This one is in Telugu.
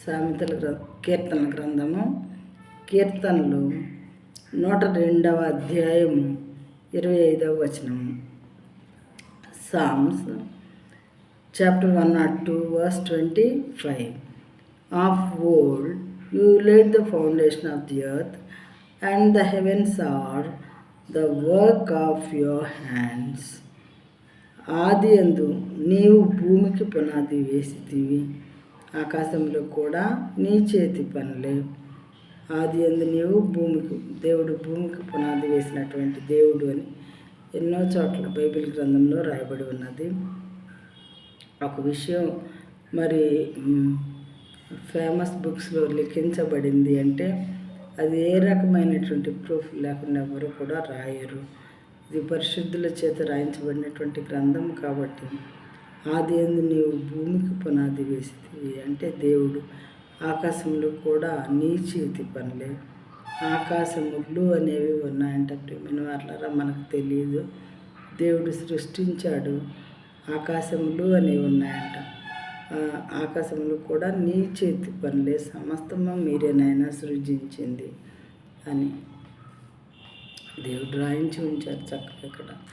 కీర్తన గ్రంథము కీర్తనలు 102వ అధ్యాయము 25వ వచనము. Psalms chapter 102 verse 25. Of old you laid the foundation of the earth, and the heavens are the work of your hands. ఆది యందు నీవు భూమికి పునాది వేసితివి, ఆకాశంలో కూడా నీ చేతి పనులే. ఆది యందు నీవు దేవుడు భూమికి పునాది వేసినటువంటి దేవుడు అని ఎన్నో చోట్ల బైబిల్ గ్రంథంలో రాయబడి ఉన్నది. ఒక విషయం మరి ఫేమస్ బుక్స్లో లిఖించబడింది అంటే అది ఏ రకమైనటువంటి ప్రూఫ్ లేకుండా ఎవరు కూడా రాయరు. ఇది పరిశుద్ధుల చేత రాయించబడినటువంటి గ్రంథం కాబట్టి ఆది యందు నీవు భూమికి పునాది వేసితివి అంటే దేవుడు. ఆకాశంలో కూడా నీ చేతి పనులే. ఆకాశములు అనేవి ఉన్నాయంట ప్రియమైన వాళ్ళారా, మనకు తెలియదు. దేవుడు సృష్టించాడు, ఆకాశములు అనేవి ఉన్నాయంట. ఆకాశములు కూడా నీ చేతి పనులే, సమస్తము మీరేనైనా సృజించింది అని దేవుడు రాయించి ఉంచారు చక్కగా ఇక్కడ.